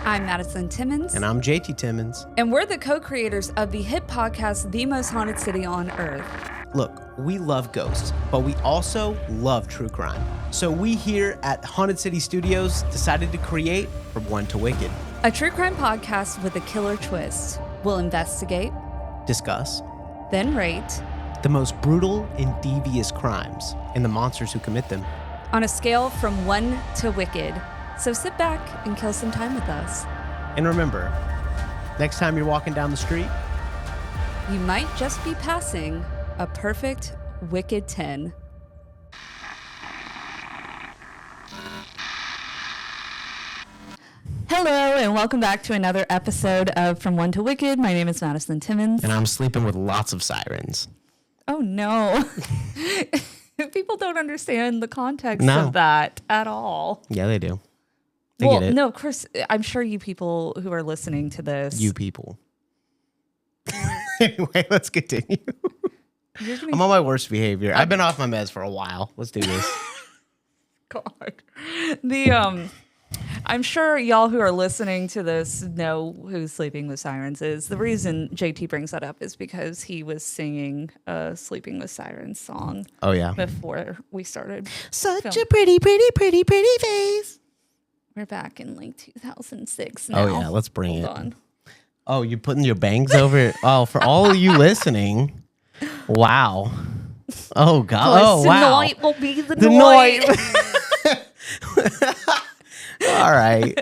I'm Madison Timmons. And I'm JT Timmons. And we're the co-creators of the hit podcast, The Most Haunted City on Earth. Look, we love ghosts, but we also love true crime. So we here at Haunted City Studios decided to create From One to Wicked. A true crime podcast with a killer twist. We'll investigate, discuss, then rate the most brutal and devious crimes and the monsters who commit them. On a scale from 1 to wicked. So sit back and kill some time with us. And remember, next time you're walking down the street, you might just be passing a perfect wicked 10. Hello, and welcome back to another episode of From One to Wicked. My name is Madison Timmons. And I'm sleeping with lots of sirens. Oh, no. People don't understand the context of that at all. Yeah, they do. They well, get it. No, of course, I'm sure you people who are listening to this. You people. Anyway, let's continue. I'm on my worst behavior. I've been off my meds for a while. Let's do this. God. I'm sure y'all who are listening to this know who Sleeping with Sirens is. The reason JT brings that up is because he was singing a Sleeping with Sirens song. Oh, yeah. Before we started. Such a pretty face. We're back in like 2006 now. Oh, yeah. Let's bring it. Hold on. Oh, you're putting your bangs over it? Oh, for all of you listening. Wow. Oh, God. Oh, wow. Tonight will be the night. All right.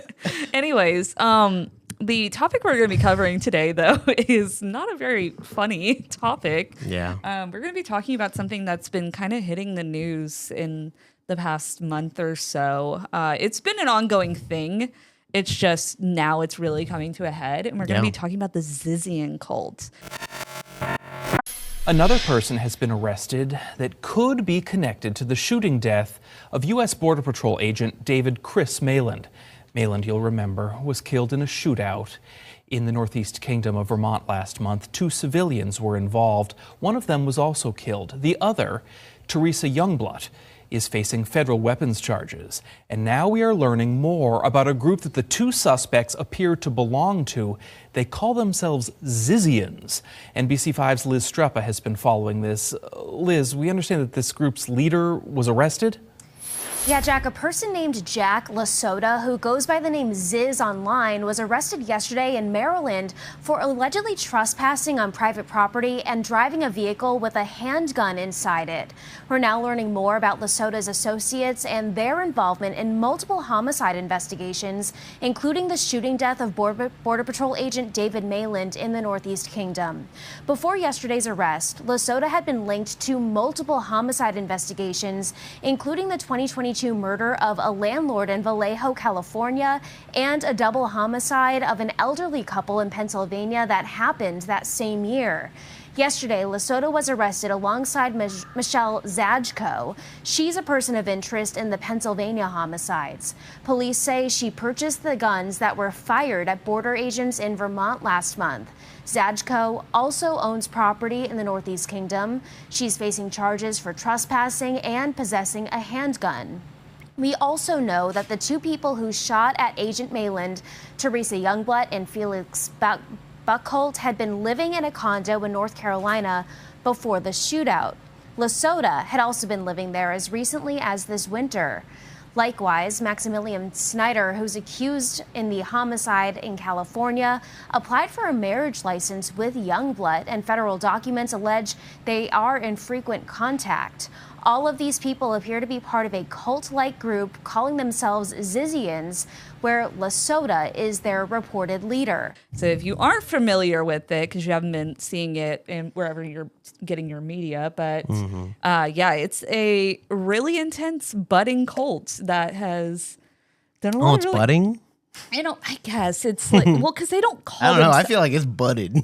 Anyways, the topic we're going to be covering today, though, is not a very funny topic. Yeah. We're going to be talking about something that's been kind of hitting the news in the past month or so. It's been an ongoing thing. It's just now it's really coming to a head, and we're going to be talking about the Zizian Cult. Another person has been arrested that could be connected to the shooting death of U.S. Border Patrol agent David Chris Mayland. Mayland, you'll remember, was killed in a shootout in the Northeast Kingdom of Vermont last month. 2 civilians were involved. One of them was also killed. The other, Teresa Youngblood, is facing federal weapons charges. And now we are learning more about a group that the 2 suspects appear to belong to. They call themselves Zizians. NBC5's Liz Struppa has been following this. Liz, we understand that this group's leader was arrested? Yeah, Jack, a person named Jack LaSota, who goes by the name Ziz online, was arrested yesterday in Maryland for allegedly trespassing on private property and driving a vehicle with a handgun inside it. We're now learning more about LaSota's associates and their involvement in multiple homicide investigations, including the shooting death of Border Patrol agent David Mayland in the Northeast Kingdom. Before yesterday's arrest, LaSota had been linked to multiple homicide investigations, including the 2022 murder of a landlord in Vallejo, California, and a double homicide of an elderly couple in Pennsylvania that happened that same year. Yesterday, LaSota was arrested alongside Michelle Zajko. She's a person of interest in the Pennsylvania homicides. Police say she purchased the guns that were fired at border agents in Vermont last month. Zajko also owns property in the Northeast Kingdom. She's facing charges for trespassing and possessing a handgun. We also know that the 2 people who shot at Agent Mayland, Teresa Youngblood and Felix Buckholt, had been living in a condo in North Carolina before the shootout. LaSota had also been living there as recently as this winter. Likewise, Maximilian Snyder, who's accused in the homicide in California, applied for a marriage license with Youngblood, and federal documents allege they are in frequent contact. All of these people appear to be part of a cult-like group calling themselves Zizians, where LaSota is their reported leader. So if you aren't familiar with it, because you haven't been seeing it in wherever you're getting your media, but it's a really intense budding cult that has done a lot. Oh, it's budding? I guess it's like, well, because they don't call I don't know. I feel like it's budded.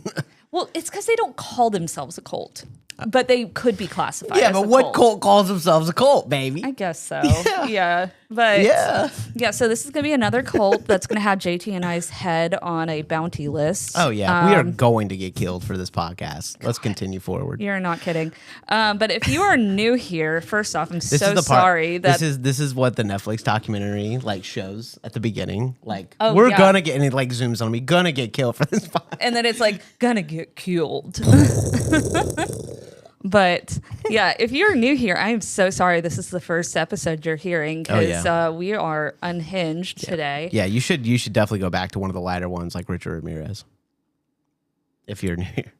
Well, it's because they don't call themselves a cult, but they could be classified as but a what cult calls themselves a cult, baby? I guess so. Yeah. But yeah. So this is going to be another cult that's going to have JT and I's head on a bounty list. Oh, yeah. We are going to get killed for this podcast. Let's continue forward. You're not kidding. But if you are new here, first off, I'm sorry that this is what the Netflix documentary like shows at the beginning. Like we're gonna get, and it like zooms on me, gonna get killed for this podcast. And then it's like gonna get killed. But yeah, if you're new here, I am so sorry. This is the first episode you're hearing because we are unhinged today. Yeah, you should definitely go back to one of the lighter ones like Richard Ramirez. If you're new here.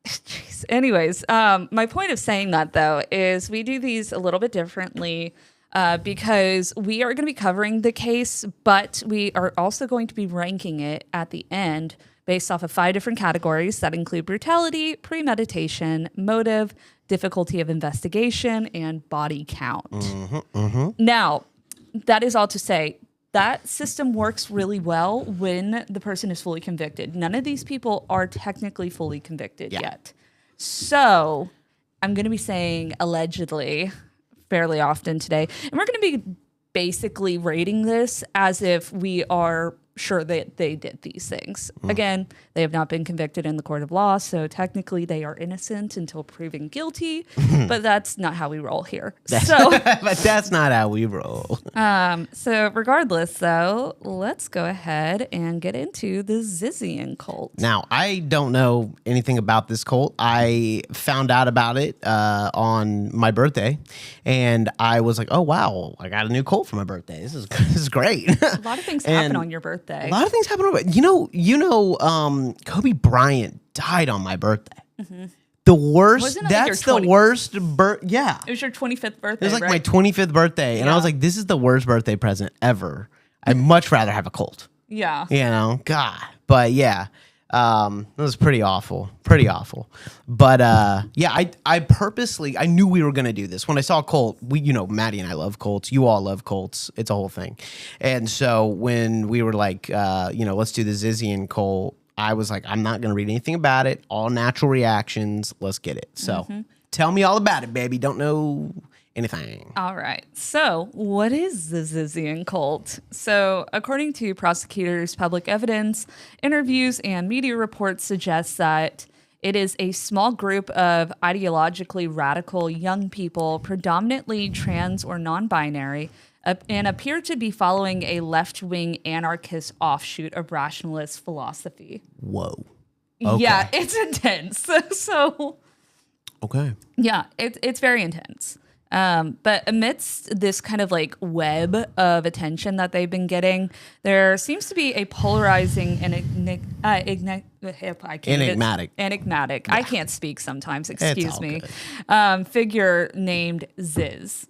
Jeez. Anyways, my point of saying that though is we do these a little bit differently because we are going to be covering the case, but we are also going to be ranking it at the end based off of 5 different categories that include brutality, premeditation, motive, difficulty of investigation, and body count. Now, that is all to say, that system works really well when the person is fully convicted. None of these people are technically fully convicted yet. So I'm going to be saying allegedly fairly often today. And we're going to be basically rating this as if we are sure that they did these things. Again, they have not been convicted in the court of law, so technically they are innocent until proven guilty, but that's not how we roll here. But that's not how we roll. So regardless, though, let's go ahead and get into the Zizian Cult. Now, I don't know anything about this cult. I found out about it on my birthday, and I was like, oh, wow, I got a new cult for my birthday. This is great. A lot of things happen on your birthday. A lot of things happen on my birthday. Kobe Bryant died on my birthday. The worst. Wasn't it that's the worst. Yeah. It was your 25th birthday. It was like my 25th birthday, and I was like, this is the worst birthday present ever. I'd much rather have a cult. Yeah. You know, God. But yeah. It was pretty awful. But I purposely, I knew we were going to do this. When I saw Colt, Maddie and I love Colts. You all love Colts. It's a whole thing. And so when we were like, let's do the Zizian Cult, I was like, I'm not going to read anything about it. All natural reactions. Let's get it. So tell me all about it, baby. Don't know anything. All right. So what is the Zizian Cult? So according to prosecutors, public evidence, interviews, and media reports suggest that it is a small group of ideologically radical young people, predominantly trans or non-binary, and appear to be following a left-wing anarchist offshoot of rationalist philosophy. Whoa. Okay. Yeah, it's intense. So okay. Yeah, it's very intense. But amidst this kind of like web of attention that they've been getting, there seems to be a polarizing and enigmatic. Yeah. I can't speak sometimes. Excuse me. Good. Figure named Ziz,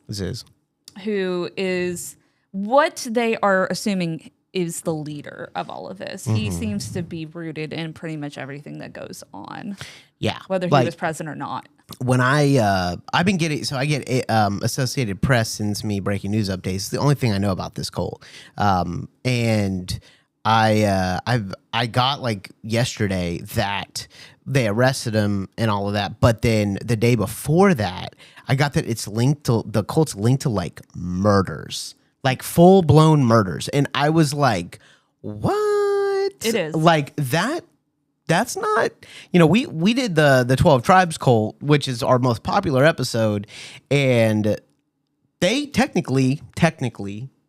who is what they are assuming is the leader of all of this. He seems to be rooted in pretty much everything that goes on. Yeah, whether he was present or not. When I've been getting, I get Associated Press sends me breaking news updates. It's the only thing I know about this cult. And I got like yesterday that they arrested him and all of that. But then the day before that, I got that the cult's linked to like murders, like full blown murders. And I was like, what? It is like that. That's not, we did the 12 Tribes cult, which is our most popular episode, and they technically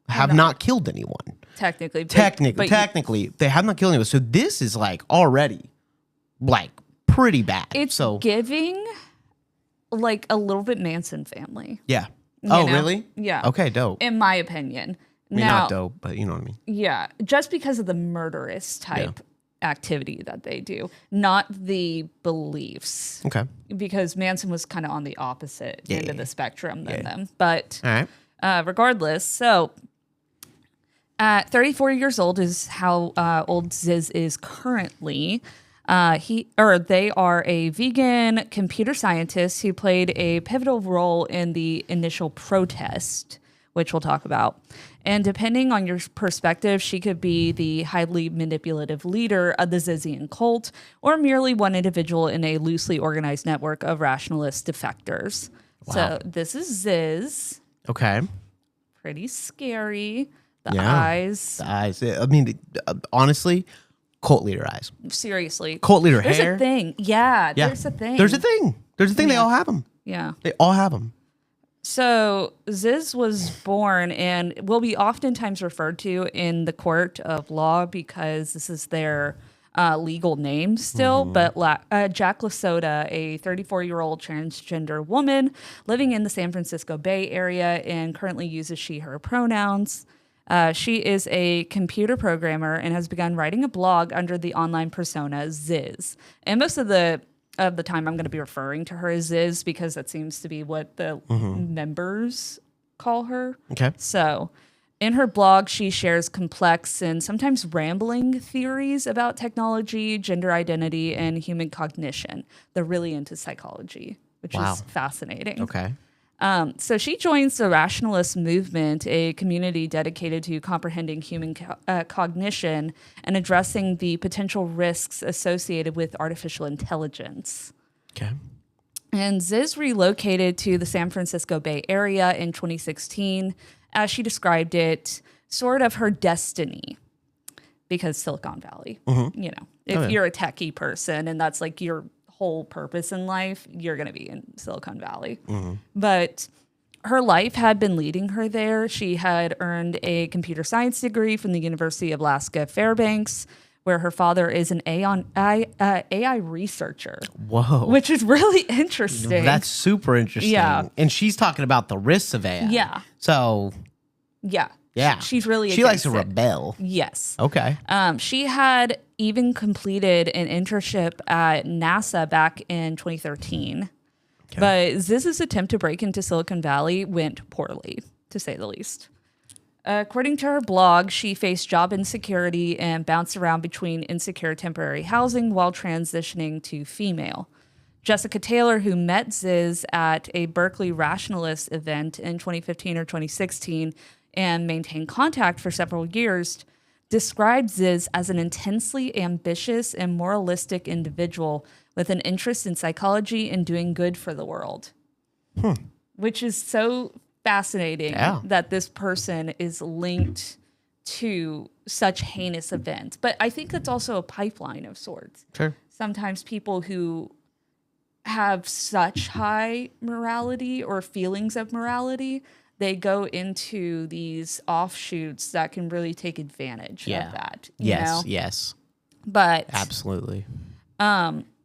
have not killed anyone. Technically, they have not killed anyone. So this is like already like pretty bad. It's giving like a little bit Manson family. Yeah. Really? Yeah. Okay, dope. In my opinion. I mean, not dope, but you know what I mean. Yeah, just because of the murderous type activity that they do, not the beliefs. Okay. Because Manson was kind of on the opposite end of the spectrum than them. But all right. Regardless, so at 34 years old is how old Ziz is currently. They are a vegan computer scientist who played a pivotal role in the initial protest, which we'll talk about. And depending on your perspective, she could be the highly manipulative leader of the Zizian cult, or merely one individual in a loosely organized network of rationalist defectors. Wow. So this is Ziz. Okay. pretty scary. The Yeah. eyes. The eyes. I mean, honestly, cult leader eyes. Seriously. Cult leader There's hair. a thing. Yeah, there's a thing. There's a thing. There's a thing. They all have them. Yeah. They all have them. So Ziz was born and will be oftentimes referred to in the court of law because this is their legal name still. But Jack LaSota, a 34-year-old transgender woman living in the San Francisco Bay Area and currently uses she, her pronouns. She is a computer programmer and has begun writing a blog under the online persona Ziz. And most of the time I'm going to be referring to her as Ziz because that seems to be what the members call her. Okay. So in her blog, she shares complex and sometimes rambling theories about technology, gender identity, and human cognition. They're really into psychology, which is fascinating. Okay. So she joins the rationalist movement, a community dedicated to comprehending human cognition and addressing the potential risks associated with artificial intelligence. Okay. And Ziz relocated to the San Francisco Bay Area in 2016, as she described it, sort of her destiny, because Silicon Valley, you know, if you're a techie person and that's like your whole purpose in life, you're going to be in Silicon Valley. But her life had been leading her there. She had earned a computer science degree from the University of Alaska Fairbanks, where her father is an AI researcher. Whoa. Which is really interesting. That's super interesting. Yeah. And she's talking about the risks of AI. Yeah. So, Yeah. yeah. She's really She likes to against it. rebel. Yes. Okay. She had even completed an internship at NASA back in 2013. Okay. But Ziz's attempt to break into Silicon Valley went poorly, to say the least. According to her blog, she faced job insecurity and bounced around between insecure temporary housing while transitioning to female. Jessica Taylor, who met Ziz at a Berkeley rationalist event in 2015 or 2016 and maintained contact for several years, described Ziz as an intensely ambitious and moralistic individual with an interest in psychology and doing good for the world. Which is so fascinating that this person is linked to such heinous events. But I think it's also a pipeline of sorts. Sure. Sometimes people who have such high morality or feelings of morality, they go into these offshoots that can really take advantage of that. You know? Yes. But Absolutely.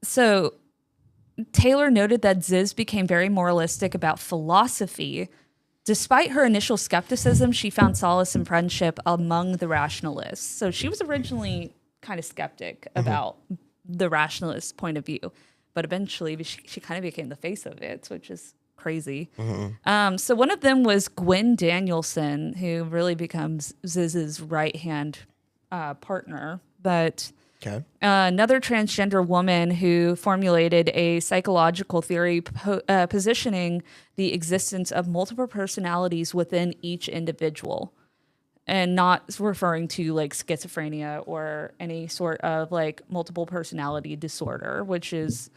so Taylor noted that Ziz became very moralistic about philosophy. Despite her initial skepticism, she found solace in friendship among the rationalists. So she was originally kind of skeptic about the rationalist point of view, but eventually she kind of became the face of it, which is crazy. So one of them was Gwen Danielson, who really becomes Ziz's right-hand partner. But another transgender woman who formulated a psychological theory positioning the existence of multiple personalities within each individual, and not referring to like schizophrenia or any sort of like multiple personality disorder, which is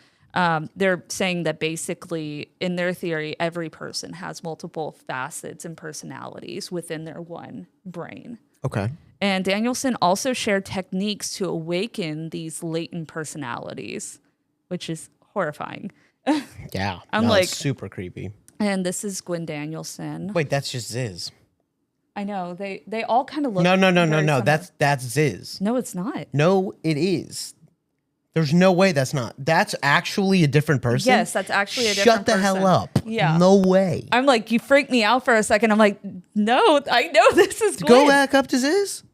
they're saying that basically in their theory, every person has multiple facets and personalities within their one brain. Okay. And Danielson also shared techniques to awaken these latent personalities, which is horrifying. Yeah. I'm no, like- it's super creepy. And this is Gwen Danielson. Wait, that's just Ziz. I know they all kind of look. No. very similar. That's Ziz. No, it's not. No, it is. There's no way that's not. That's actually a different person. Yes, that's actually a different Shut the person. hell up. Yeah. No way. I'm like, you freaked me out for a second. I'm like, no, I know this is Gwen. Go back up to Ziz.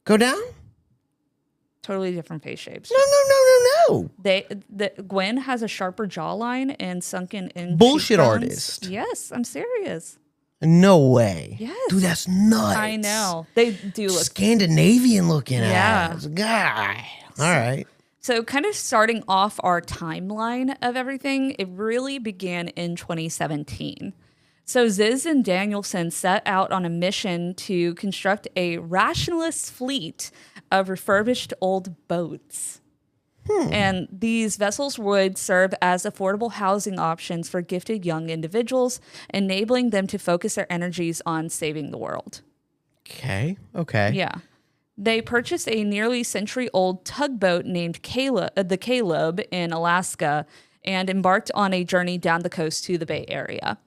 Go down. Totally different face shapes. No. Gwen has a sharper jawline and sunken in Bullshit cheekbones. artist. Yes, I'm serious. No way. Yes. Dude, that's nuts. I know. They do look. Scandinavian looking Yeah. ass. Guy. All right. So kind of starting off our timeline of everything, it really began in 2017. So Ziz and Danielson set out on a mission to construct a rationalist fleet of refurbished old boats. And these vessels would serve as affordable housing options for gifted young individuals, enabling them to focus their energies on saving the world. Okay. Yeah. They purchased a nearly century-old tugboat named the Caleb in Alaska and embarked on a journey down the coast to the Bay Area.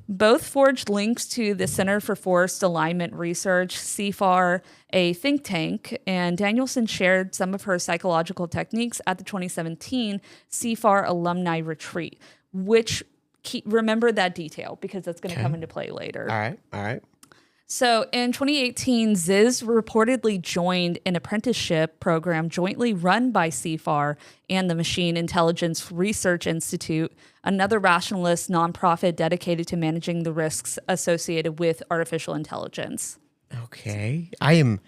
Both forged links to the Center for Forest Alignment Research, CFAR, a think tank, and Danielson shared some of her psychological techniques at the 2017 CFAR Alumni Retreat, which remember that detail because that's going to come into play later. All right. So in 2018, Ziz reportedly joined an apprenticeship program jointly run by CFAR and the Machine Intelligence Research Institute, another rationalist nonprofit dedicated to managing the risks associated with artificial intelligence. Okay. I am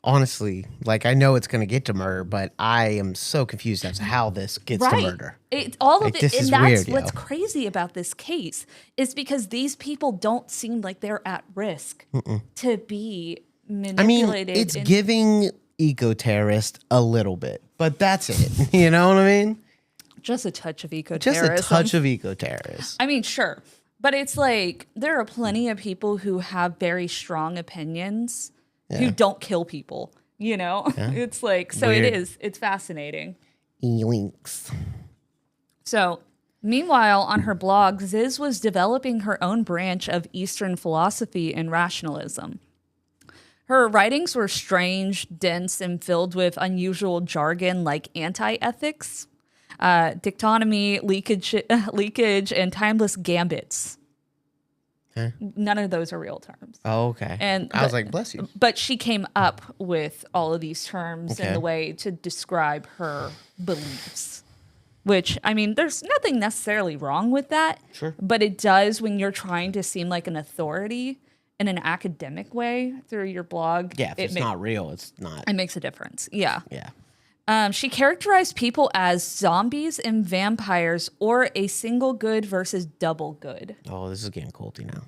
honestly, like, I know it's going to get to murder, but I am so confused as to how this gets to murder. All of Like, it, this and is that's weird, what's yo. crazy about this case is because these people don't seem like they're at risk to be manipulated. It's giving eco-terrorist a little bit, but that's it. You know what I mean? just a touch of eco-terrorism. Just a touch of eco-terrorist. I mean, sure. But it's like there are plenty of people who have very strong opinions who don't kill people, you know? Yeah. It's like, so Weird. it's fascinating. Links. So, meanwhile, on her blog, Ziz was developing her own branch of Eastern philosophy and rationalism. Her writings were strange, dense, and filled with unusual jargon like anti-ethics, dichotomy, leakage, and timeless gambits. Huh? None of those are real terms. Oh, okay. And I was like, bless you. But she came up with all of these terms in Okay. the way to describe her beliefs. Which, I mean, there's nothing necessarily wrong with that. Sure. But it does when you're trying to seem like an authority in an academic way through your blog. Yeah, if it's not real, it's not. It makes a difference. Yeah. Yeah. She characterized people as zombies and vampires or a single good versus double good. Oh, this is getting culty now.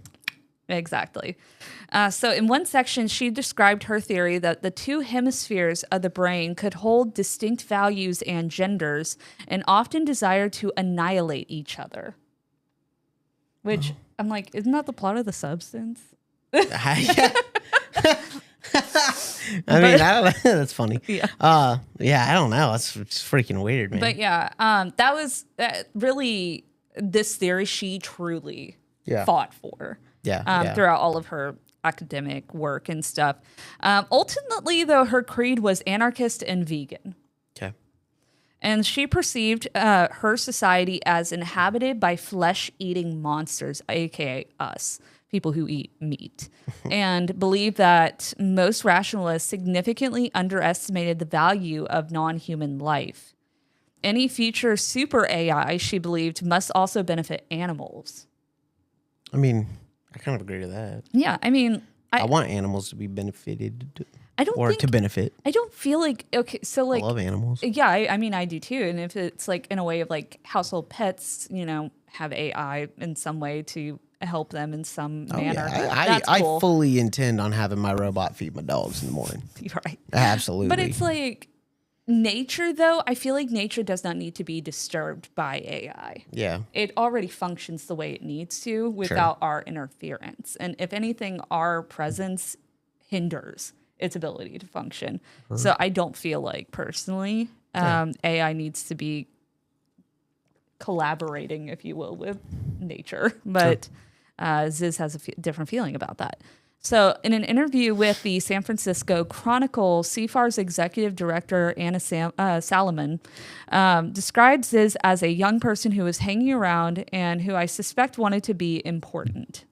Exactly. So in one section, she described her theory that the two hemispheres of the brain could hold distinct values and genders and often desire to annihilate each other. Which, I'm like, isn't that the plot of The Substance? I mean, I don't know. That's funny. Yeah. I don't know. That's it's freaking weird, man. But yeah, that was really this theory she truly fought for. Yeah. Throughout all of her academic work and stuff. Ultimately, though, her creed was anarchist and vegan. Okay. And she perceived her society as inhabited by flesh-eating monsters, aka us, people who eat meat, and believed that most rationalists significantly underestimated the value of non-human life. Any future super AI, she believed, must also benefit animals. I mean, I kind of agree to that. Yeah, I mean, I want animals to be benefited. I don't or think, to benefit. I don't feel like, okay, so like, I love animals. yeah, I mean, I do too. And if it's like in a way of like household pets, you know, have AI in some way to help them in some manner. Yeah. That's cool. I fully intend on having my robot feed my dogs in the morning. You're right. Absolutely. But it's like nature, though. I feel like nature does not need to be disturbed by AI. Yeah. It already functions the way it needs to without our interference. And if anything, our presence hinders its ability to function. So I don't feel like personally AI needs to be collaborating, if you will, with nature. But Ziz has a different feeling about that. So in an interview with the San Francisco Chronicle, CFAR's executive director, Anna Salomon, described Ziz as a young person who was hanging around and who I suspect wanted to be important.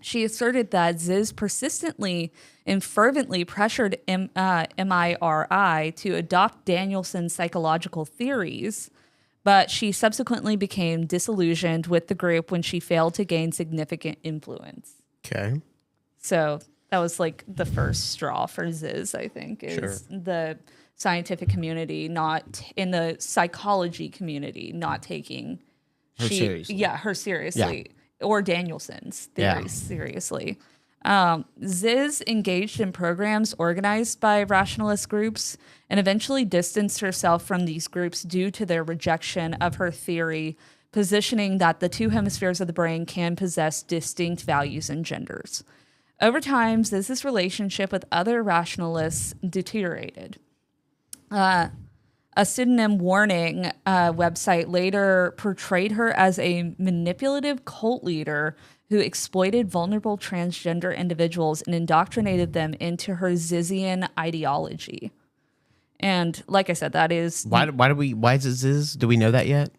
She asserted that Ziz persistently and fervently pressured MIRI to adopt Danielson's psychological theories, but she subsequently became disillusioned with the group when she failed to gain significant influence. Okay. So that was like the first straw for Ziz, I think, is the scientific community, not in the psychology community, not taking her seriously. Yeah, her seriously. Or Danielson's theories seriously. Ziz engaged in programs organized by rationalist groups and eventually distanced herself from these groups due to their rejection of her theory, positioning that the two hemispheres of the brain can possess distinct values and genders. Over time, Ziz's relationship with other rationalists deteriorated. A pseudonym Warning website later portrayed her as a manipulative cult leader who exploited vulnerable transgender individuals and indoctrinated them into her Zizian ideology. And like I said, that is... Why is it Ziz? Do we know that yet?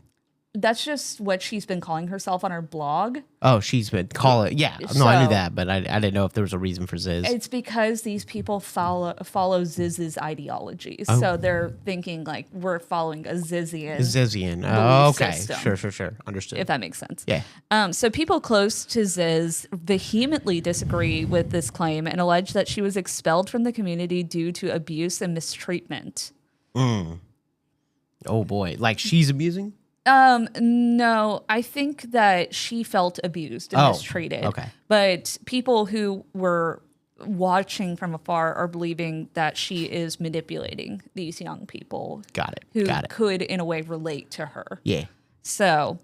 That's just what she's been calling herself on her blog. Oh, she's been calling. Yeah, no, I knew that, but I didn't know if there was a reason for Ziz. It's because these people follow Ziz's ideologies. Oh. So they're thinking like we're following a Zizian. Oh, okay. System, Sure. Understood. If that makes sense. Yeah. So people close to Ziz vehemently disagree with this claim and allege that she was expelled from the community due to abuse and mistreatment. Oh boy, like she's abusing? No, I think that she felt abused and mistreated. Okay. But people who were watching from afar are believing that she is manipulating these young people. Got it. Who could, in a way, relate to her. Yeah. So,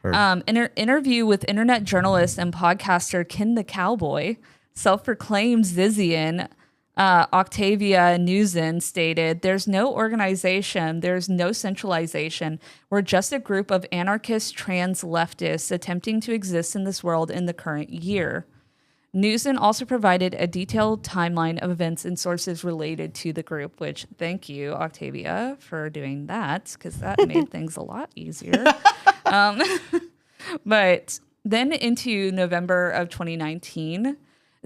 in an interview with internet journalist and podcaster Ken the Cowboy, self-proclaimed Zizian, Octavia Newson stated, "There's no organization, there's no centralization. We're just a group of anarchist trans leftists attempting to exist in this world in the current year." Newson also provided a detailed timeline of events and sources related to the group, which thank you, Octavia, for doing that, because that made things a lot easier. But then into November of 2019,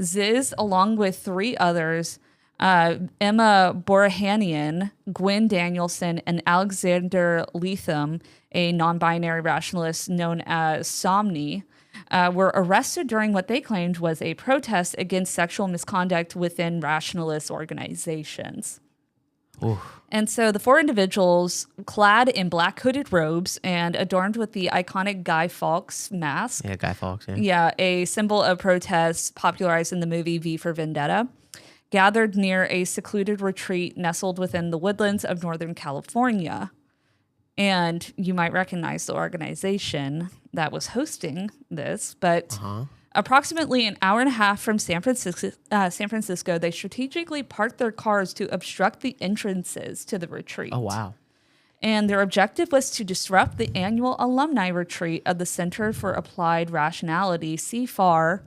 Ziz, along with three others, Emma Borahanian, Gwen Danielson, and Alexander Leatham, a non-binary rationalist known as Somni, were arrested during what they claimed was a protest against sexual misconduct within rationalist organizations. Oof. And so the four individuals, clad in black hooded robes and adorned with the iconic Guy Fawkes mask. Yeah, Guy Fawkes, yeah. Yeah, a symbol of protest popularized in the movie V for Vendetta, gathered near a secluded retreat nestled within the woodlands of Northern California. And you might recognize the organization that was hosting this, but approximately an hour and a half from San Francisco, they strategically parked their cars to obstruct the entrances to the retreat. Oh, wow. And their objective was to disrupt the annual alumni retreat of the Center for Applied Rationality, CFAR,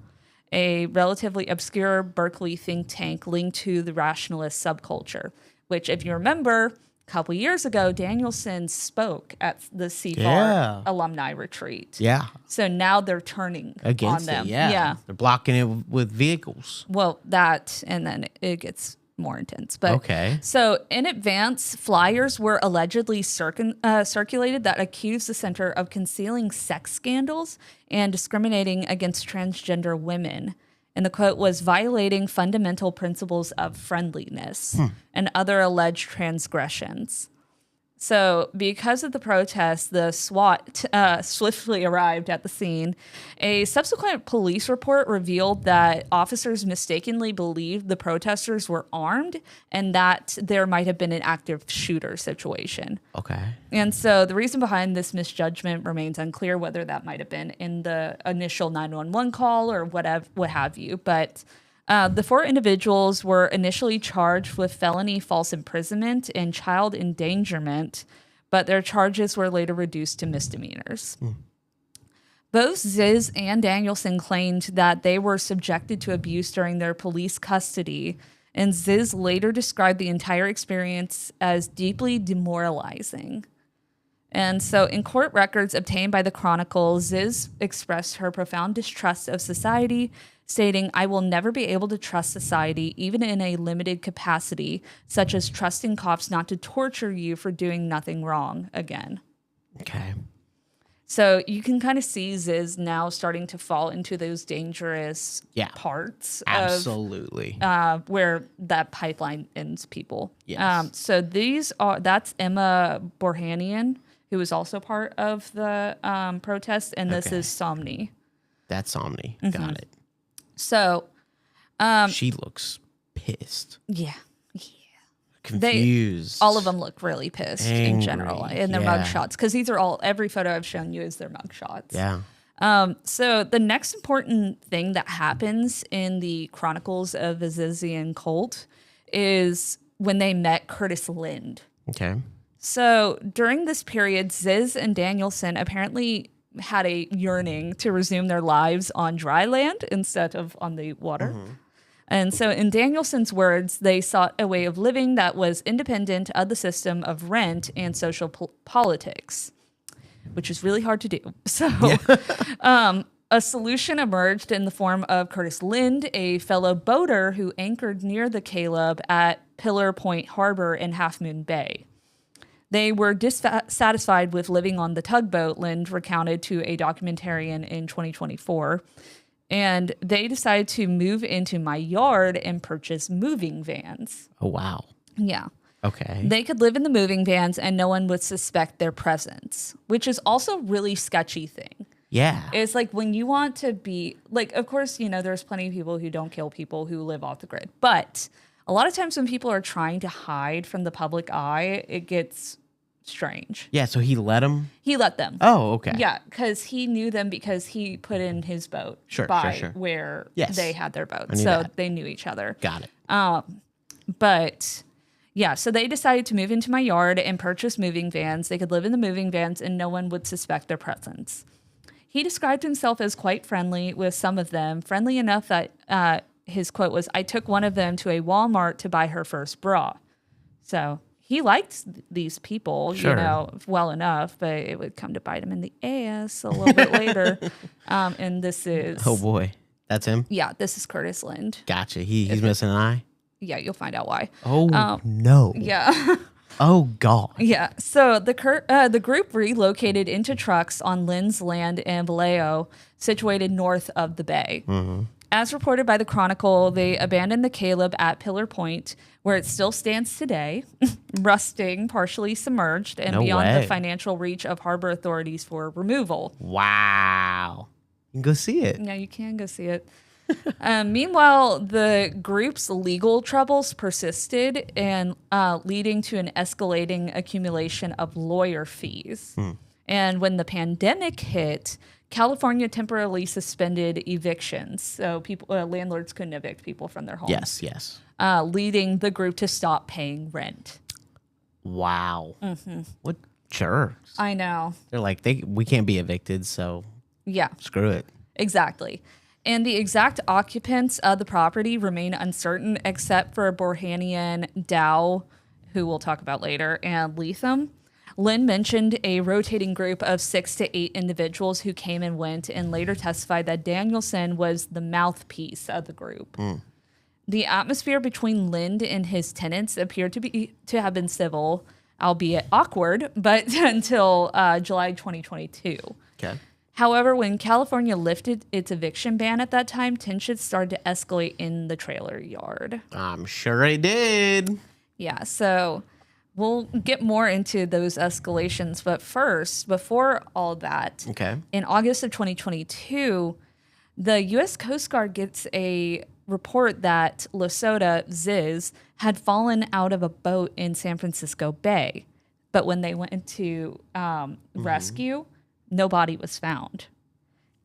a relatively obscure Berkeley think tank linked to the rationalist subculture, which, if you remember, a couple years ago, Danielson spoke at the CFAR alumni retreat. Yeah. So now they're turning against on them. It, yeah. They're blocking it with vehicles. Well, that, and then it gets more intense. But okay. So in advance, flyers were allegedly circulated that accused the center of concealing sex scandals and discriminating against transgender women. And the quote was violating fundamental principles of friendliness and other alleged transgressions. So because of the protest, the SWAT swiftly arrived at the scene. A subsequent police report revealed that officers mistakenly believed the protesters were armed and that there might have been an active shooter situation. Okay. And so the reason behind this misjudgment remains unclear, whether that might have been in the initial 911 call or what have you. But the four individuals were initially charged with felony false imprisonment and child endangerment, but their charges were later reduced to misdemeanors. Both Ziz and Danielson claimed that they were subjected to abuse during their police custody, and Ziz later described the entire experience as deeply demoralizing. And so in court records obtained by the Chronicle, Ziz expressed her profound distrust of society, stating, "I will never be able to trust society, even in a limited capacity, such as trusting cops not to torture you for doing nothing wrong again." Okay. So you can kind of see Ziz now starting to fall into those dangerous parts. Absolutely. Of where that pipeline ends people. Yes. So that's Emma Borahanian, who was also part of the protest, and this is Somni. That's Somni. Got it. So She looks pissed. Yeah. Confused. All of them look really pissed in general in their yeah. mugshots, because every photo I've shown you is their mugshots. Yeah. So the next important thing that happens in the chronicles of the Zizian Cult is when they met Curtis Lind. Okay. So during this period, Ziz and Danielson apparently had a yearning to resume their lives on dry land instead of on the water. Mm-hmm. And so in Danielson's words, they sought a way of living that was independent of the system of rent and social politics, which is really hard to do. So a solution emerged in the form of Curtis Lind, a fellow boater who anchored near the Caleb at Pillar Point Harbor in Half Moon Bay. They were dissatisfied with living on the tugboat, Lind recounted to a documentarian in 2024. And they decided to move into my yard and purchase moving vans. Oh, wow. Yeah. Okay. They could live in the moving vans and no one would suspect their presence, which is also a really sketchy thing. Yeah. It's like when you want to be, like, of course, there's plenty of people who don't kill people who live off the grid. But a lot of times when people are trying to hide from the public eye, it gets strange. Yeah, so he let them? He let them. Oh, okay. Yeah, because he knew them because he put in his boat Sure. where they had their boat. So that. They knew each other. Got it. But yeah, so they decided to move into my yard and purchase moving vans. They could live in the moving vans and no one would suspect their presence. He described himself as quite friendly with some of them, friendly enough that his quote was, "I took one of them to a Walmart to buy her first bra." So he liked these people, well enough, but it would come to bite him in the ass a little bit later. And this is... Oh, boy. That's him? Yeah, this is Curtis Lind. Gotcha. He's missing an eye? Yeah, you'll find out why. Oh, no. Yeah. Oh, God. Yeah. So the group relocated into trucks on Lind's land in Vallejo, situated north of the bay. Mm-hmm. As reported by the Chronicle, they abandoned the Caleb at Pillar Point, where it still stands today, rusting, partially submerged, and beyond the financial reach of harbor authorities for removal. Wow. You can go see it. Yeah, you can go see it. Meanwhile, the group's legal troubles persisted, and leading to an escalating accumulation of lawyer fees. And when the pandemic hit, California temporarily suspended evictions, so landlords couldn't evict people from their homes. Yes. Leading the group to stop paying rent. Wow. Mm-hmm. What jerks. I know. They're like, we can't be evicted, so yeah, screw it. Exactly. And the exact occupants of the property remain uncertain, except for Borhanian, Dow, who we'll talk about later, and Leatham. Lynn mentioned a rotating group of 6 to 8 individuals who came and went, and later testified that Danielson was the mouthpiece of the group. The atmosphere between Lind and his tenants appeared to have been civil, albeit awkward, but until July 2022. Okay. However, when California lifted its eviction ban at that time, tensions started to escalate in the trailer yard. I'm sure it did. Yeah, so we'll get more into those escalations. But first, before all that, in August of 2022, the U.S. Coast Guard gets a report that LaSota, Ziz, had fallen out of a boat in San Francisco Bay. But when they went to rescue, no body was found.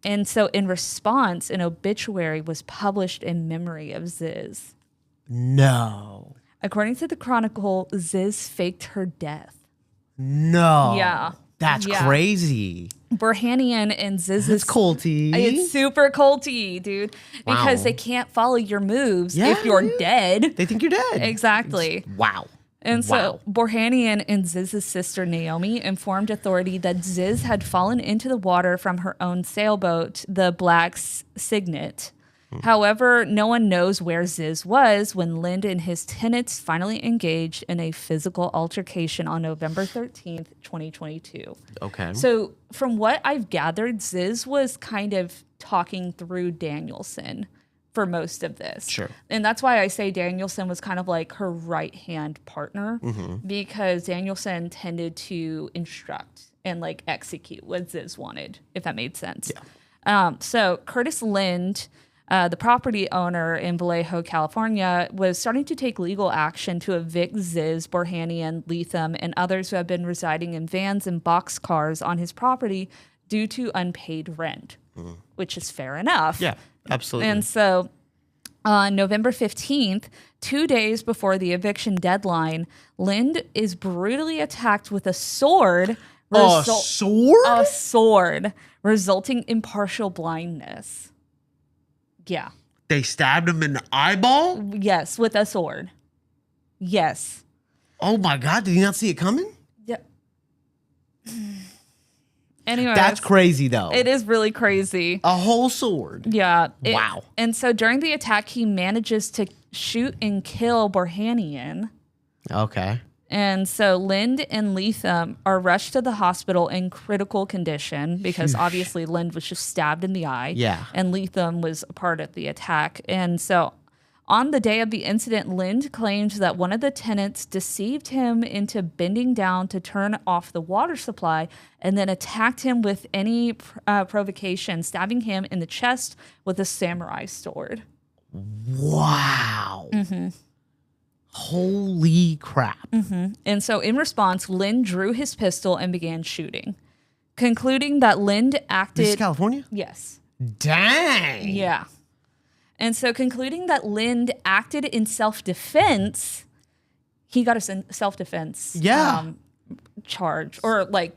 And so in response, an obituary was published in memory of Ziz. No. According to the Chronicle, Ziz faked her death. No. Yeah. That's crazy. Borhanian and Ziz's... It's culty. It's super culty, dude. Because they can't follow your moves if you're dead. They think you're dead. Exactly. Wow. And so Borhanian and Ziz's sister Naomi informed authority that Ziz had fallen into the water from her own sailboat, the Black Signet. However, no one knows where Ziz was when Lind and his tenants finally engaged in a physical altercation on November 13th, 2022. Okay. So from what I've gathered, Ziz was kind of talking through Danielson for most of this. Sure. And that's why I say Danielson was kind of like her right-hand partner, because Danielson tended to instruct and like execute what Ziz wanted, if that made sense. Yeah. So Curtis Lind The property owner in Vallejo, California, was starting to take legal action to evict Ziz, Borhanian, Leatham, and others who have been residing in vans and boxcars on his property due to unpaid rent, which is fair enough. Yeah, absolutely. And so on November 15th, 2 days before the eviction deadline, Lind is brutally attacked with a sword. A sword? A sword, resulting in partial blindness. Yeah. They stabbed him in the eyeball? Yes, with a sword. Yes. Oh my God, did he not see it coming? Yeah. Anyway, That's crazy though. It is really crazy. A whole sword. Yeah. Wow. And so during the attack, he manages to shoot and kill Borhanian. Okay. And so Lind and Leatham are rushed to the hospital in critical condition because obviously Lind was just stabbed in the eye. Yeah. And Leatham was a part of the attack. And so on the day of the incident, Lind claimed that one of the tenants deceived him into bending down to turn off the water supply and then attacked him with any provocation, stabbing him in the chest with a samurai sword. Wow. Mm-hmm. Holy crap. Mm-hmm. And so in response, Lind drew his pistol and began shooting, concluding that Lind acted... This is California? Yes. Dang. Yeah. And so concluding that Lind acted in self-defense, he got a self-defense charge or way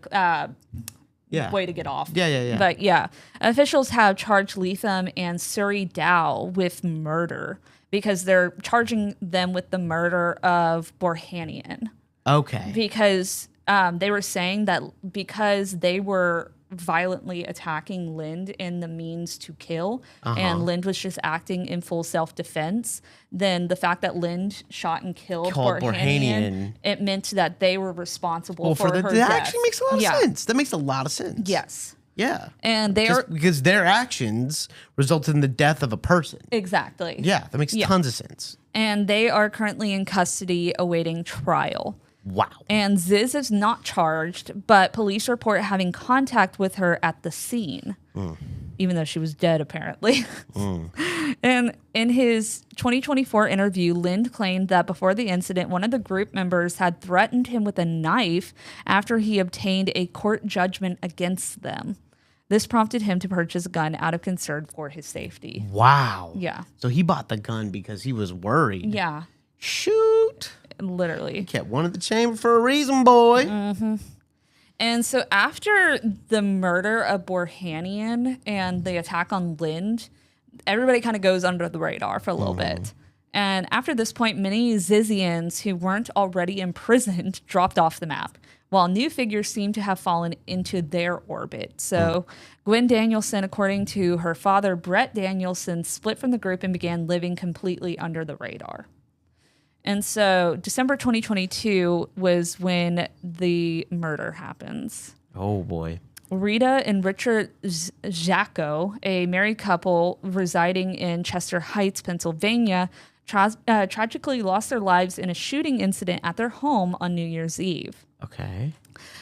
to get off. Yeah. But yeah, officials have charged Leatham and Suri Dow with murder because they're charging them with the murder of Borhanian. Okay. Because they were saying that because they were violently attacking Lind in the means to kill, and Lind was just acting in full self-defense, then the fact that Lind shot and killed Borhanian, it meant that they were responsible for her death. That actually makes a lot of sense. That makes a lot of sense. Yes. Yeah. And because their actions resulted in the death of a person. Exactly. Yeah, that makes tons of sense. And they are currently in custody awaiting trial. Wow. And Ziz is not charged, but police report having contact with her at the scene, even though she was dead, apparently. And in his 2024 interview, Lind claimed that before the incident, one of the group members had threatened him with a knife after he obtained a court judgment against them. This prompted him to purchase a gun out of concern for his safety. Wow. Yeah. So he bought the gun because he was worried. Yeah. Shoot. Literally. He kept one in the chamber for a reason, boy. Mm-hmm. And so after the murder of Borhanian and the attack on Lind, everybody kind of goes under the radar for a little bit. And after this point, many Zizians who weren't already imprisoned dropped off the map, while new figures seem to have fallen into their orbit. So Gwen Danielson, according to her father, Brett Danielson, split from the group and began living completely under the radar. And so December 2022 was when the murder happens. Oh, boy. Rita and Richard Jacko, a married couple residing in Chester Heights, Pennsylvania, tragically lost their lives in a shooting incident at their home on New Year's Eve. Okay.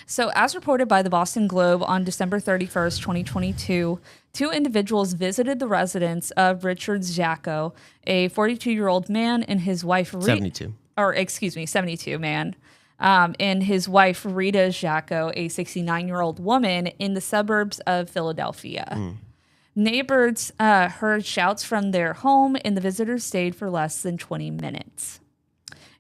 So as reported by the Boston Globe on December 31st, 2022, two individuals visited the residence of Richard Jacko, a 42-year-old man, and his wife... 72 man. And his wife, Rita Jacko, a 69-year-old woman, in the suburbs of Philadelphia. Neighbors heard shouts from their home, and the visitors stayed for less than 20 minutes.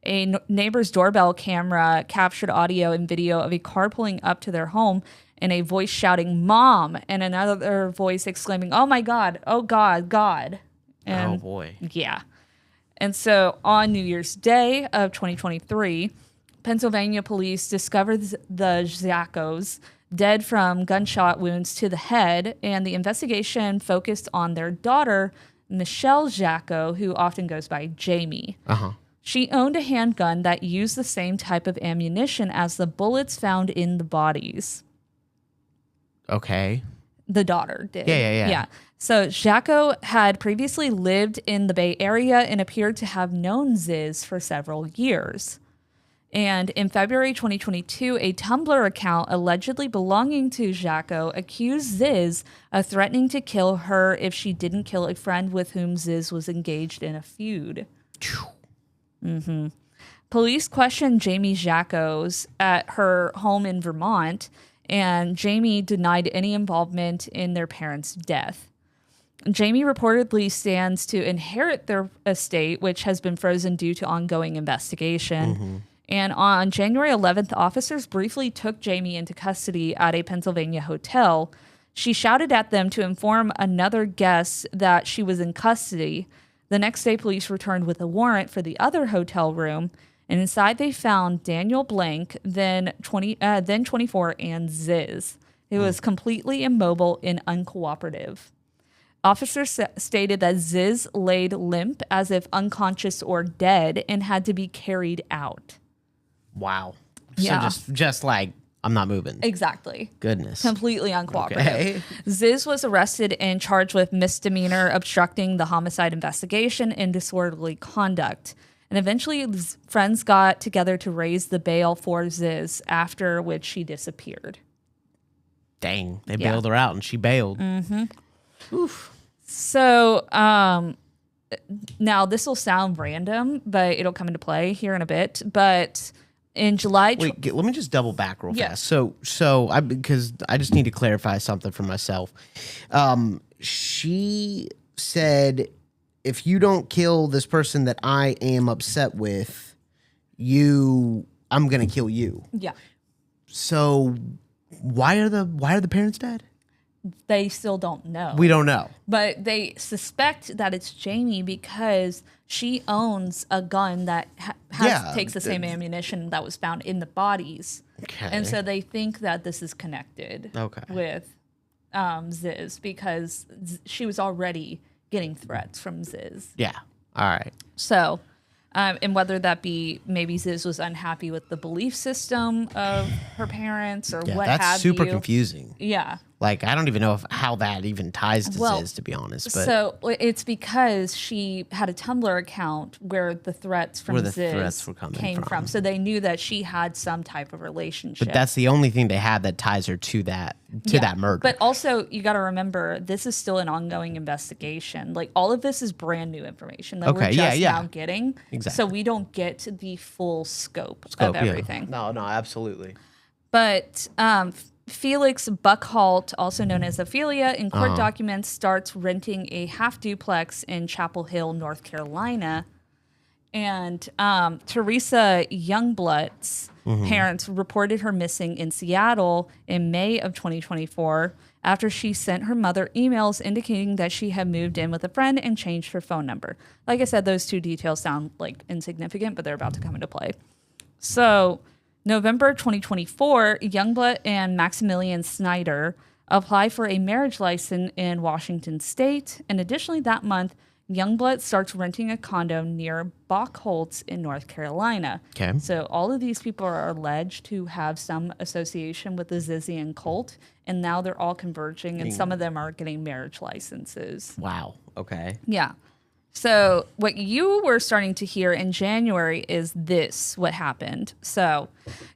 A neighbor's doorbell camera captured audio and video of a car pulling up to their home and a voice shouting, "Mom," and another voice exclaiming, "Oh my God, oh God, God." And, oh boy. Yeah. And so on New Year's Day of 2023, Pennsylvania police discovered the Jackos dead from gunshot wounds to the head, and the investigation focused on their daughter, Michelle Jacko, who often goes by Jamie. She owned a handgun that used the same type of ammunition as the bullets found in the bodies. Okay. The daughter did. Yeah. So Jacko had previously lived in the Bay Area and appeared to have known Ziz for several years. And in February 2022, a Tumblr account allegedly belonging to Jacko accused Ziz of threatening to kill her if she didn't kill a friend with whom Ziz was engaged in a feud. Police questioned Jamie Jacko's at her home in Vermont, and Jamie denied any involvement in their parents' death. Jamie reportedly stands to inherit their estate, which has been frozen due to ongoing investigation. And on January 11th, officers briefly took Jamie into custody at a Pennsylvania hotel. She shouted at them to inform another guest that she was in custody. The next day, police returned with a warrant for the other hotel room, and inside they found Daniel Blank, then 24, and Ziz, who was completely immobile and uncooperative. Officers stated that Ziz laid limp as if unconscious or dead and had to be carried out. Wow. Yeah. So just like, I'm not moving. Exactly. Goodness. Completely uncooperative. Okay. Ziz was arrested and charged with misdemeanor obstructing the homicide investigation and disorderly conduct. And eventually, friends got together to raise the bail for Ziz, after which she disappeared. Dang. They bailed her out and she bailed. Oof. So, now this will sound random, but it'll come into play here in a bit. But in July... Wait, let me just double back real Yes. fast. Because I just need to clarify something for myself. She said, if you don't kill this person that I am upset with, I'm going to kill you. Yeah. So why are the parents dead? They still don't know. We don't know. But they suspect that it's Jamie because she owns a gun that takes the same ammunition that was found in the bodies. Okay. And so they think that this is connected with Ziz because she was already getting threats from Ziz. Yeah. All right. So, and whether that be maybe Ziz was unhappy with the belief system of her parents or what have you. That's super confusing. Yeah. Like, I don't even know how that even ties to Ziz, to be honest. But so it's because she had a Tumblr account where the threats from Ziz came from. So they knew that she had some type of relationship. But that's the only thing they have that ties her to that murder. But also, you got to remember, this is still an ongoing investigation. Like, all of this is brand new information that we're just now getting. Exactly. So we don't get the full scope of everything. No, absolutely. But Felix Buckholt, also known as Ophelia, in court documents starts renting a half duplex in Chapel Hill, North Carolina. And Teresa Youngblood's parents reported her missing in Seattle in May of 2024 after she sent her mother emails indicating that she had moved in with a friend and changed her phone number. Like I said, those two details sound like insignificant, but they're about to come into play. So November 2024, Youngblood and Maximilian Snyder apply for a marriage license in Washington State. And additionally, that month, Youngblood starts renting a condo near Buckholtz in North Carolina. Okay. So all of these people are alleged to have some association with the Zizian Cult, and now they're all converging, and some of them are getting marriage licenses. Wow. Okay. Yeah. So what you were starting to hear in January is what happened. So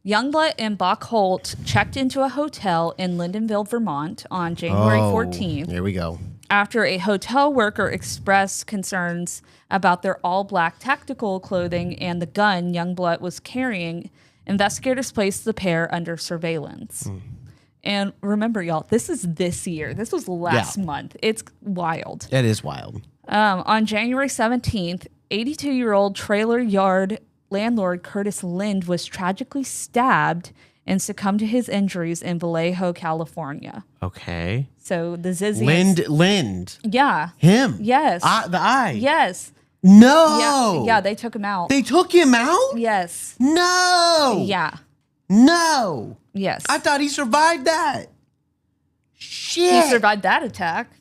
Youngblood and Buckholt checked into a hotel in Lyndonville, Vermont on January 14th. Here we go. After a hotel worker expressed concerns about their all-black tactical clothing and the gun Youngblood was carrying, investigators placed the pair under surveillance. And remember, y'all, this is this year. This was last month. It's wild. It is wild. On January 17th, 82-year-old trailer yard landlord Curtis Lind was tragically stabbed and succumbed to his injuries in Vallejo, California. Okay. So the Zizians... Lind. Yeah. Him. Yes. The eye. Yes. No. Yeah, they took him out. They took him out? Yes. No. Yeah. No. Yes. I thought he survived that. Shit. He survived that attack.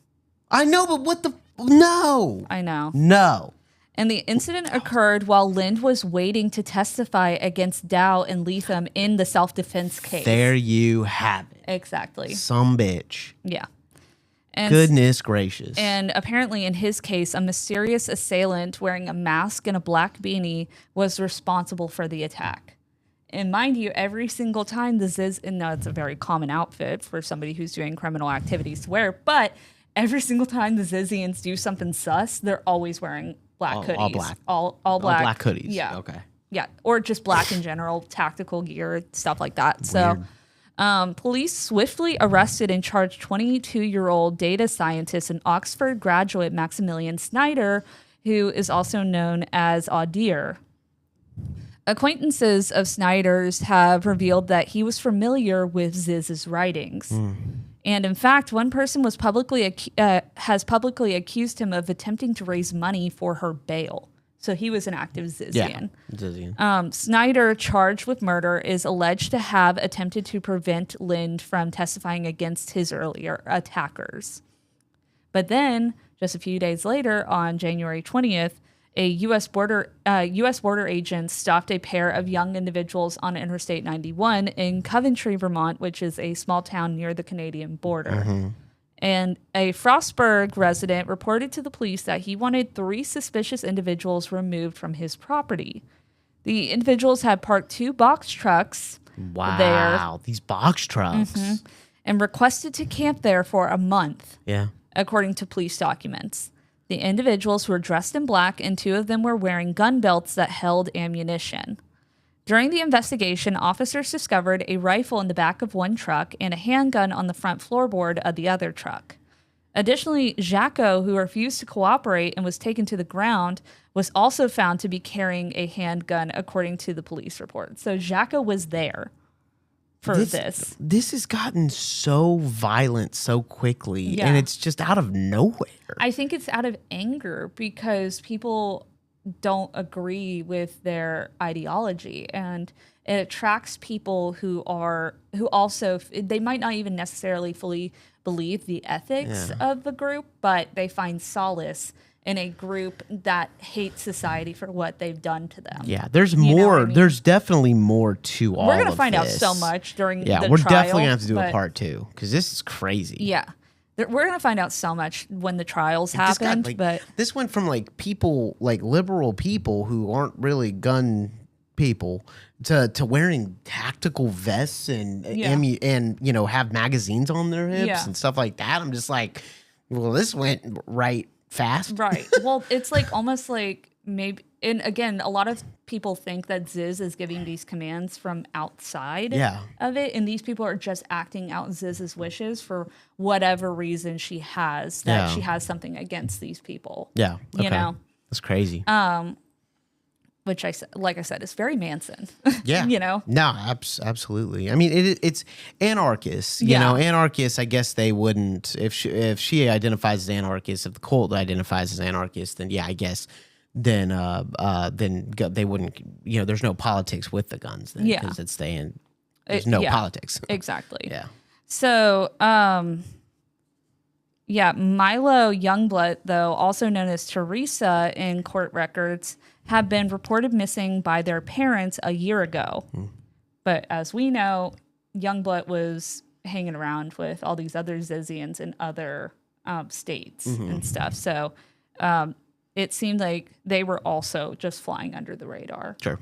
I know, but what the... No. I know. No. And the incident occurred while Lind was waiting to testify against Dow and Leatham in the self-defense case. There you have it. Exactly. Some bitch. Yeah. And Goodness gracious. And apparently in his case, a mysterious assailant wearing a mask and a black beanie was responsible for the attack. And mind you, every single time the Ziz, and now it's a very common outfit for somebody who's doing criminal activities to wear, but every single time the Zizians do something sus, they're always wearing black hoodies. All black. All black. All black hoodies. Yeah. Okay. Yeah. Or just black in general, tactical gear, stuff like that. So police swiftly arrested and charged 22-year-old data scientist and Oxford graduate Maximilian Snyder, who is also known as Audir. Acquaintances of Snyder's have revealed that he was familiar with Ziz's writings. And in fact, one person was has publicly accused him of attempting to raise money for her bail. So he was an active Zizian. Yeah, Zizian. Snyder, charged with murder, is alleged to have attempted to prevent Lind from testifying against his earlier attackers. But then, just a few days later, on January 20th, a U.S. border agent stopped a pair of young individuals on Interstate 91 in Coventry, Vermont, which is a small town near the Canadian border. And a Frostburg resident reported to the police that he wanted 3 suspicious individuals removed from his property. The individuals had parked 2 box trucks there. These box trucks. And requested to camp there for a month, Yeah. according to police documents. The individuals were dressed in black, and 2 of them were wearing gun belts that held ammunition. During the investigation, officers discovered a rifle in the back of one truck and a handgun on the front floorboard of the other truck. Additionally, Jacko, who refused to cooperate and was taken to the ground, was also found to be carrying a handgun, according to the police report. So Jacko was there for this. This has gotten so violent so quickly, Yeah. and it's just out of nowhere. I think it's out of anger because people don't agree with their ideology, and it attracts people who also they might not even necessarily fully believe the ethics of the group, but they find solace in a group that hates society for what they've done to them. Yeah, there's You know more. what I mean? There's definitely more to all. We're gonna of find out this. so much during the we're trial, definitely gonna have to do a but- part 2 because this is crazy. Yeah. We're going to find out so much when the trials This got, happened, like, but this went from like people, like liberal people who aren't really gun people, to wearing tactical vests and and have magazines on their hips Yeah. and stuff like that. I'm just like, well, this went right fast. right. Well, it's like almost like maybe, and again, a lot of people think that Ziz is giving these commands from outside of it, and these people are just acting out Ziz's wishes for whatever reason she has, that she has something against these people. Yeah, You know? that's crazy. Which like I said, is very Manson. Yeah. You know? No, absolutely. I mean, it's anarchists. You Yeah. know, anarchists, I guess they wouldn't, if she identifies as anarchist, if the cult identifies as anarchist, then yeah, I guess then they wouldn't, there's no politics with the guns then, Yeah. because there's no politics. Exactly. Yeah. So, Milo Youngblood, though, also known as Teresa in court records, have been reported missing by their parents a year ago. But as we know, Youngblood was hanging around with all these other Zizians in other states and stuff. So it seemed like they were also just flying under the radar. Sure.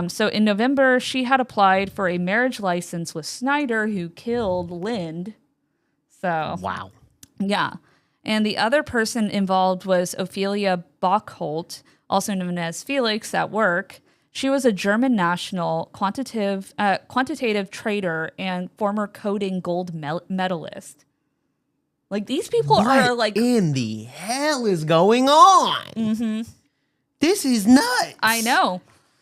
So in November, she had applied for a marriage license with Snyder, who killed Lind. So Wow. yeah. And the other person involved was Ophelia Bockholt, also known as Felix at work. She was a German national, quantitative trader, and former coding gold medalist. Like, these people are like... in the hell is going on? This is nuts. I know.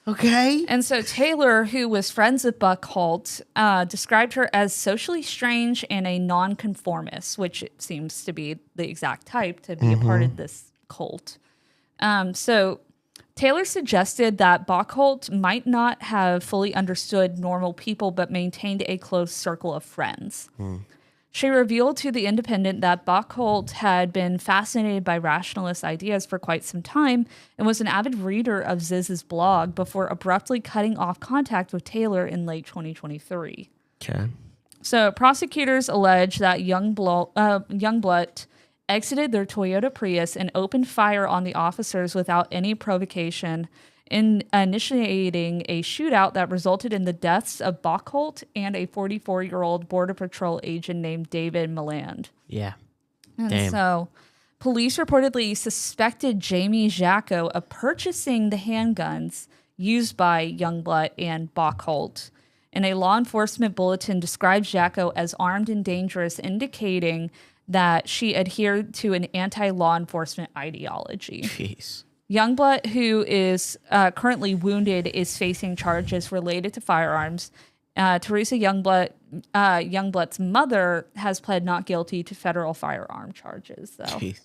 Okay. And so Taylor, who was friends with Buckholt, described her as socially strange and a nonconformist, which it seems to be the exact type to be a part of this cult. So Taylor suggested that Buckholt might not have fully understood normal people, but maintained a close circle of friends. She revealed to The Independent that Buckholt had been fascinated by rationalist ideas for quite some time and was an avid reader of Ziz's blog before abruptly cutting off contact with Taylor in late 2023. Okay. So prosecutors allege that Youngblood exited their Toyota Prius and opened fire on the officers without any provocation in initiating a shootout that resulted in the deaths of Bockholt and a 44-year-old Border Patrol agent named David Milland. Yeah. And Damn. so police reportedly suspected Jamie Jacko of purchasing the handguns used by Youngblood and Bockholt. And a law enforcement bulletin described Jacko as armed and dangerous, indicating that she adhered to an anti-law enforcement ideology. Jeez. Youngblood, who is currently wounded, is facing charges related to firearms. Teresa Youngblood's mother has pled not guilty to federal firearm charges, though. Jeez.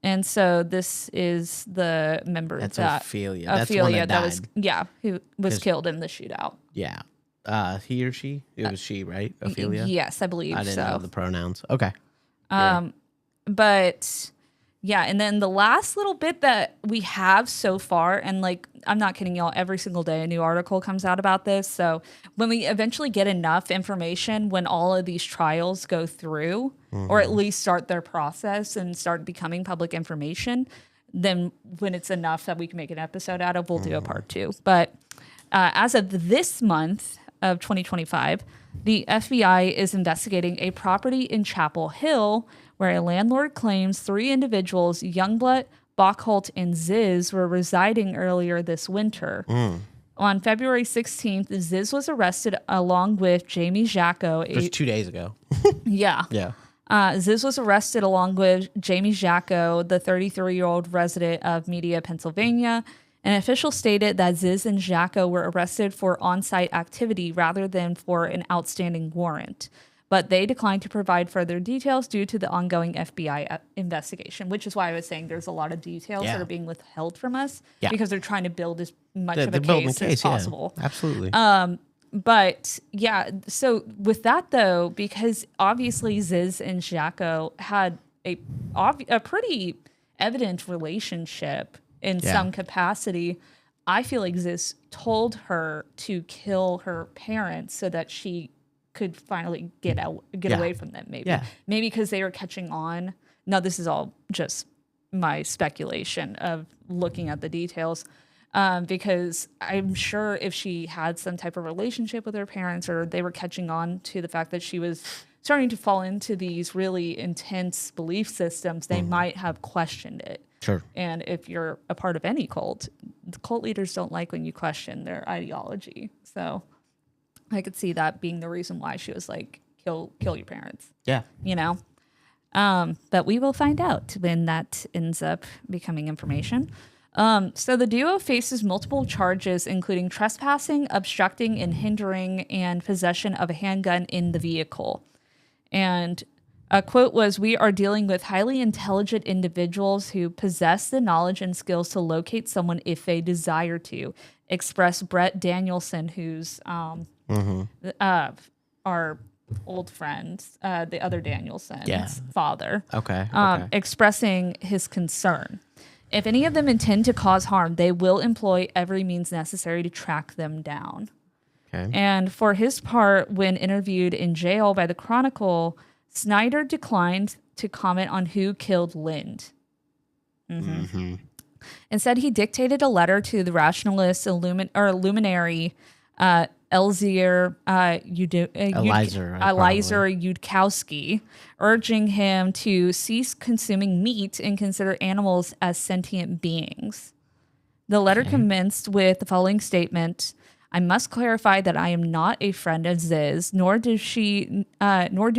And so this is the member That's that Ophelia. That's the one that died. who was killed in the shootout. Yeah. He or she? It was she, right? Ophelia? Yes, I believe so. I didn't know the pronouns. Okay. But yeah, and then the last little bit that we have so far, and like, I'm not kidding y'all, every single day a new article comes out about this. So when we eventually get enough information, when all of these trials go through, or at least start their process and start becoming public information, then when it's enough that we can make an episode out of, we'll do a part 2. But as of this month of 2025, the FBI is investigating a property in Chapel Hill where a landlord claims 3 individuals, Youngblood, Bockholt, and Ziz, were residing earlier this winter. On February 16th, Ziz was arrested along with Jamie Jacko. Just 2 days ago. Yeah. Yeah. Ziz was arrested along with Jamie Jacko, the 33-year-old resident of Media, Pennsylvania. An official stated that Ziz and Jacko were arrested for on-site activity rather than for an outstanding warrant. But they declined to provide further details due to the ongoing FBI investigation, which is why I was saying there's a lot of details that are being withheld from us because they're trying to build as much of a case as possible. Yeah. Absolutely. But yeah, so with that though, because obviously Ziz and Jacko had a pretty evident relationship in some capacity, I feel like Ziz told her to kill her parents so that she could finally get away from them. Maybe because they were catching on. Now this is all just my speculation of looking at the details. Because I'm sure if she had some type of relationship with her parents, or they were catching on to the fact that she was starting to fall into these really intense belief systems, they might have questioned it. Sure. And if you're a part of any cult, the cult leaders don't like when you question their ideology. So I could see that being the reason why she was like, kill your parents. Yeah. You know? But we will find out when that ends up becoming information. So the duo faces multiple charges, including trespassing, obstructing and hindering, and possession of a handgun in the vehicle. And a quote was, "We are dealing with highly intelligent individuals who possess the knowledge and skills to locate someone if they desire to," expressed Brett Danielson, who's our old friend, the other Danielson's father. Okay. Expressing his concern. If any of them intend to cause harm, they will employ every means necessary to track them down. Okay. And for his part, when interviewed in jail by the Chronicle, Snyder declined to comment on who killed Lind. Instead, he dictated a letter to the rationalist luminary Eliezer Yudkowsky, urging him to cease consuming meat and consider animals as sentient beings. The letter commenced with the following statement: "I must clarify that I am not a friend of Ziz, nor do she nor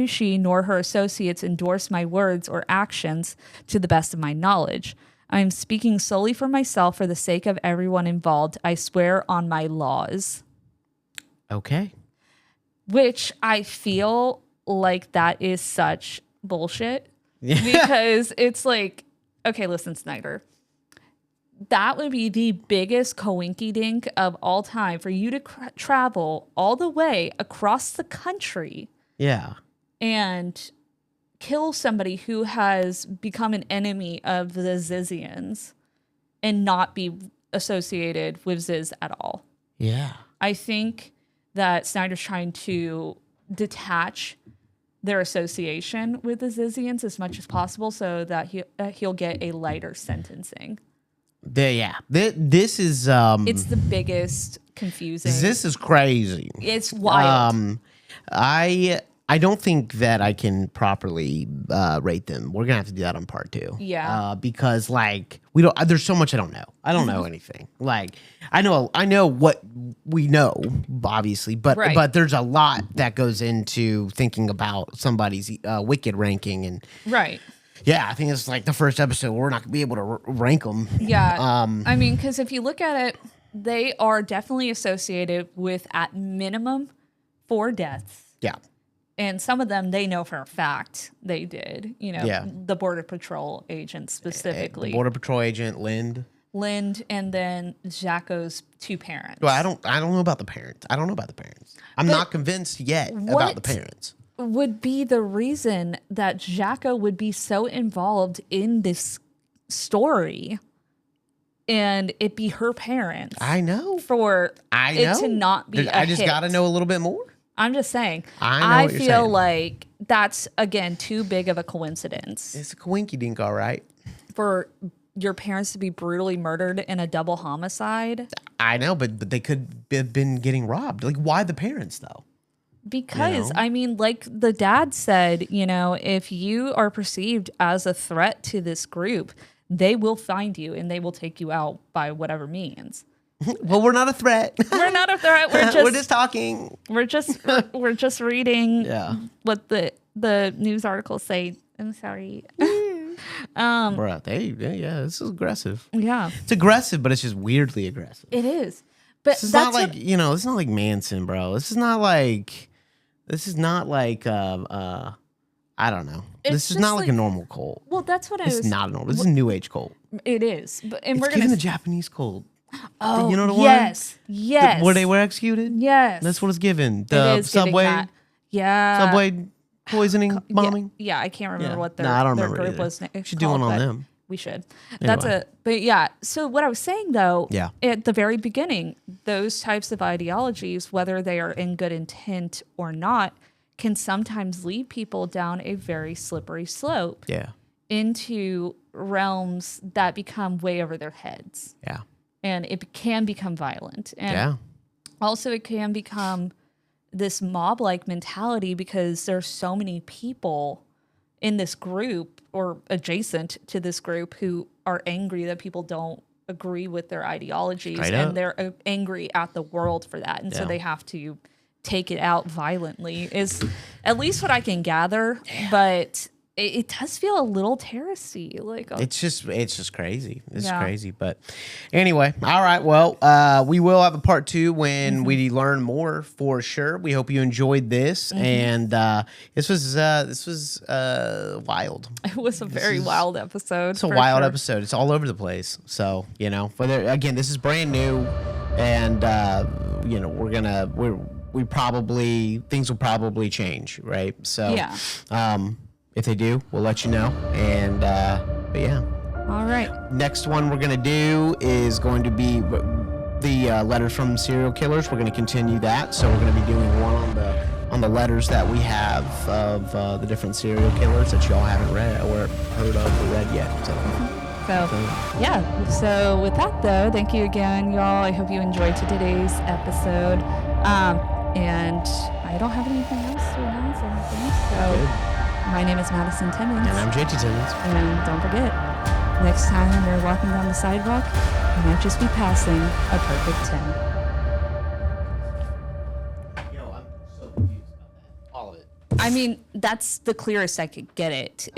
her associates endorse my words or actions to the best of my knowledge. I am speaking solely for myself for the sake of everyone involved. I swear on my laws." Okay. Which I feel like that is such bullshit. Because it's like, okay, listen, Snyder. That would be the biggest coinkydink of all time for you to travel all the way across the country. Yeah. And kill somebody who has become an enemy of the Zizians and not be associated with Ziz at all. Yeah. I think that Snyder's trying to detach their association with the Zizians as much as possible so that he'll get a lighter sentencing. This is It's the biggest confusing. this is crazy. It's wild. I don't think that I can properly rate them. We're gonna have to do that on part 2. Yeah. Because like we don't. There's so much I don't know. I don't know anything. Like I know what we know, obviously, but Right. but there's a lot that goes into thinking about somebody's Wicked ranking, and Right. yeah, I think it's like the first episode. We're not gonna be able to rank them. Yeah. I mean, because if you look at it, they are definitely associated with, at minimum, 4 deaths. Yeah. And some of them they know for a fact they did. Yeah. The Border Patrol agent specifically. The Border Patrol agent Lind, and then Jacko's 2 parents. Well, I don't know about the parents. I'm not convinced yet about the parents. Would be the reason that Jacko would be so involved in this story and it be her parents? I know. For it to not be I just got to know a little bit more. I'm just saying. I feel saying. like that's, again, too big of a coincidence. It's a coinky dink, all right. For your parents to be brutally murdered in a double homicide. I know, but they could have been getting robbed. Like, why the parents, though? Because, I mean, like the dad said, if you are perceived as a threat to this group, they will find you and they will take you out by whatever means. Well, we're not a threat. We're not a threat. We're just talking. We're just reading what the news articles say. I'm sorry. Bro, this is aggressive. Yeah. It's aggressive, but it's just weirdly aggressive. It is. But it's not like, it's not like Manson, bro. This is not like I don't know. This is not like a normal cult. Well, that's what It's not a normal. This is a new age cult. It is. But It's given the Japanese cult. Oh, you know the yes. one? Yes. Where they were executed? Yes. That's what it's given. It The is giving subway that. Yeah. subway poisoning bombing. Yeah, I can't remember what their, I don't their remember group either. was. Should do one on them. We should. Anyway. But yeah. So what I was saying though, at the very beginning, those types of ideologies, whether they are in good intent or not, can sometimes lead people down a very slippery slope. Yeah. Into realms that become way over their heads. Yeah. And it can become violent. And also it can become this mob-like mentality because there's so many people in this group or adjacent to this group who are angry that people don't agree with their ideologies. And they're angry at the world for that. And so they have to take it out violently is at least what I can gather. But it does feel a little terrorisy. It's just crazy. It's crazy. But anyway, all right. Well, we will have a part 2 when we learn more for sure. We hope you enjoyed this, and this was wild. It was a very wild episode. It's a wild episode. It's all over the place. So but again, this is brand new, and things will probably change, right? So if they do, we'll let you know. And but yeah. All right. Next one we're gonna do is going to be the letters from serial killers. We're gonna continue that. So we're gonna be doing one on the letters that we have of the different serial killers that y'all haven't read or heard of or read yet. So with that though, thank you again, y'all. I hope you enjoyed today's episode. And I don't have anything else to announce or anything. So. My name is Madison Timmons. And I'm JT Timmons. And don't forget, next time you're walking down the sidewalk, you might just be passing a perfect 10. Yo, I'm so confused about that. All of it. I mean, that's the clearest I could get it.